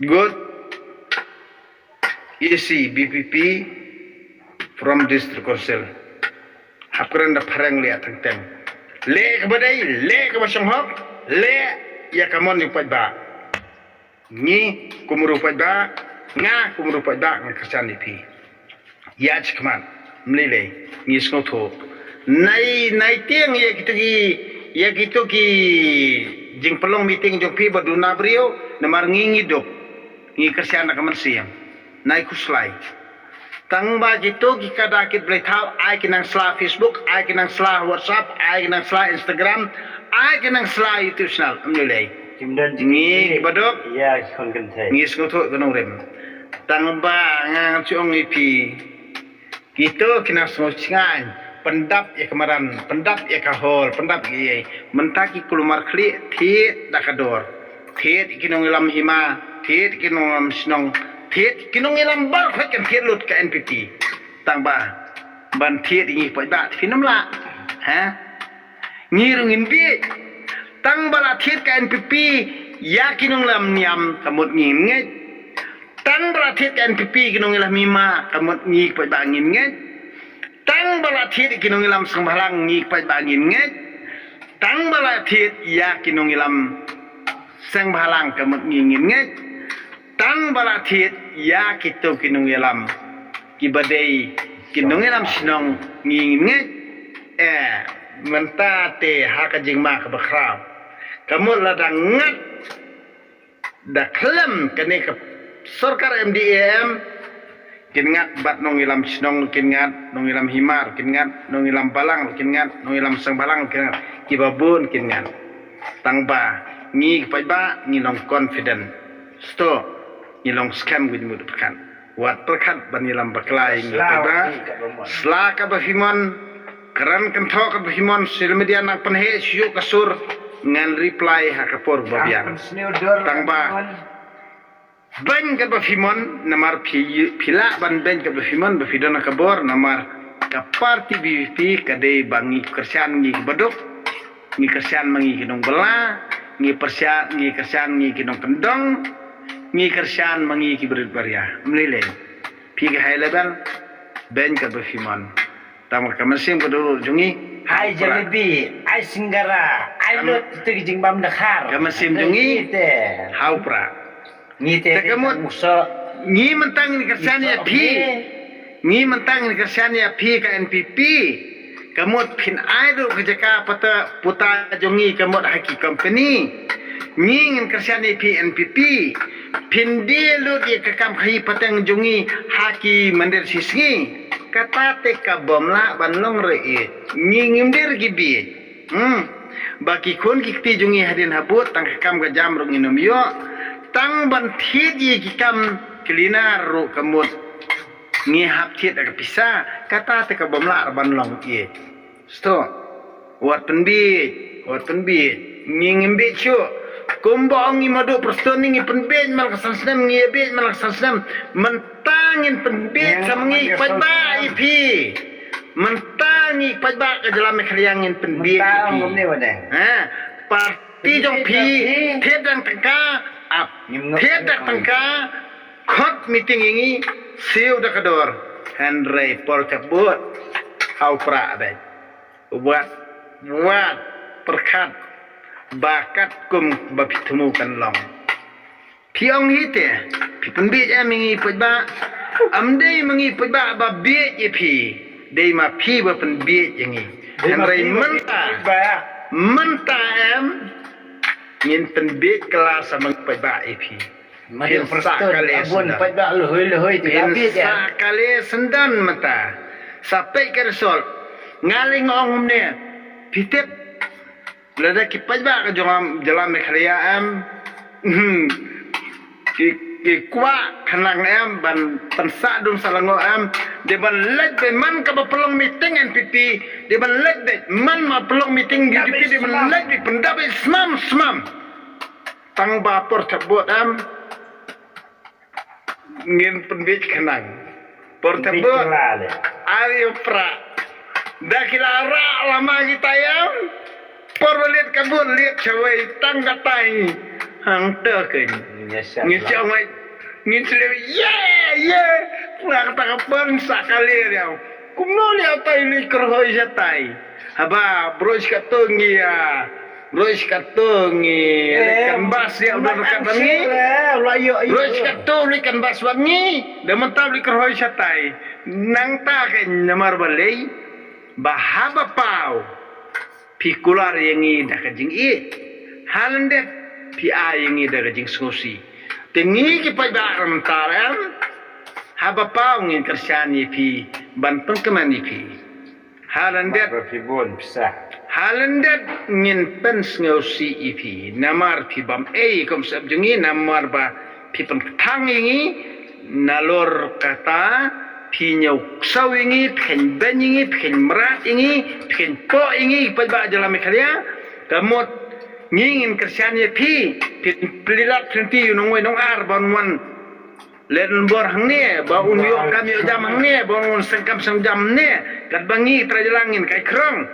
good EC BPP from district council hapkuran da parang le tang le ke badai le ke basang hok le ya kamon ni pada ni kumuru pada nga kumuru pada ng kersan ni pi ya chikman mlile ni skotho nai tiang ya gitu ki jing pelong meeting jong pi baduna brio namar ngi dok ngi kersan na kaman siam nai kuslai tang ba gitu ki kada kit blai thau ai kinang sla Facebook ai kinang sla WhatsApp ai kinang sla Instagram ai kinang sla YouTube channel mlile ni badok ya kon kan thai ni skotho gonong rem tang ba ngang chuong ipi gitu kena semua cengai pendap ya kemaran pendap ya kahol pendap ye mentaki kulumar kli thiet dakador thiet kinong ilam hima thiet kinong ilam snong thiet kinong ilam bar phak kan thiet lut ka NPP tang ba ban thiet ngi poi ba thinam la ha ngirungin bi tang bala thiet ka NPP ya kinong lam niam kamut ngin ngai tang bala thiet ka NPP kinong ilam hima kamut ngi poi ba ngin ngai tang bala thiet kinong ilam sangbalang ngi pai bangin nge tang bala thiet ya kinong ilam sangbalang kamut ngin nge tang bala thiet ya kitu kinong ilam kibadai kinong ilam sinong ngin nge menta te haka jingma ka bakraw kamut ladang ngat da klem kene ka sarkar MDM kingat bat nong ilam sinong kingat nong ilam himar kingat nong ilam balang kingat nong ilam sang balang kingat kibabun kingat tangba ngi paiba ngi long confident sto ngi long scam with mud perkan wat perkan ban ilam baklai ngi paiba sla ka bahimon keran kentho ka bahimon sil media nak penhe syu kasur ngan reply ha kapor babian tangba ban ka bafimon namar pila ban ka bafimon bafidona kabor namar ka parti BVP kadai bangi kersian ngi badok ngi kersian mangi kinong bela ngi kersian ngi kinong kendong ngi kersian mangi ki berit-beria mlile pi ka high level ban ka bafimon tamar ka masim ko dulu jungi hai jalebi ai singgara ai lot te jing bam dakhar ka masim jungi haupra ni te kamut ni mentang ni kerjanya pi ni mentang ni kerjanya pi ka NPP kamut pin idol kejaka pata puta jongi kamut haki company ni ngin kerjanya pi NPP pin dia lu dia kekam khai patang jongi haki mandir sisngi kata te ka bomla banlong re ni ngimdir gibi baki kun kikti jongi hadin habut tang kekam ga jam rong inom yo tang ban thiet ye ki kam kelina ro kamut ngi hap thiet ak pisa kata te ka bomla ban long ye sto wat penbi ngi ngimbe chu kumbo ngi madu prostoni ngi penbe mal kasansam ngi be mal kasansam mentangin penbe samangi pajba ipi mentangi pajba ka jalam khaliangin penbe ipi ha parti jong pi thiet dang tangka ap thiet dak tangka khot meeting ingi siu dak dor Henry Paul cabut hau pra be buat perkat bakat kum bapitemu kan long piong hite pi penbi mingi pajba amdei mingi pajba ba bi pi dei ma pi ba penbi yangi Henry menta em ngin penbit kelas sama pajba ipi Makin sakali abun pajba lehoy tapi sakali sendan mata sampai ke resol ngaling ong ne pitep lada ki pajba ka jalan mekhria am ki kwa kanang am ban pensa dum salango am de ban lek be man ka ba pelong meeting NPP de ban lek be man ma pelong meeting BDP de ban lek be pendapat smam tang ba por cabut am ngin penbit kanang por cabut ayo pra dakila ra lama kita yam por lihat kabut lihat cewek tang katai hang terken Nyesal. ngin chong ai ngin sele ye nak ta kapang sakali dia kumno dia tai li kerhoi jatai haba brois katongi ya brois katongi kan bas dia udah dekat bangi brois katongi kan bas bangi dia mentap li kerhoi jatai nang ta ken namar balei bahaba pau pikular yang i dah kajing i halendet pi a yang i dah kajing sosi tengi ki pai baram taram haba pau ngin kersyani pi bantung kemani pi halendet Berfibun bisa. halendet ngin pens ngosi ipi namar pi bam e kom sab jengi namar ba pi pen thang ingi nalor kata pi nyau sau ingi phen ben ingi phen mra ingi phen po ingi pa ba jala mekhalia kamot ngingin kersyani pi pelilat senti nong we nong ar bon wan len bor hang ne ba un yo kam yo jam hang ne bon un sengkam sang jam ne kat bangi trajlangin kai krong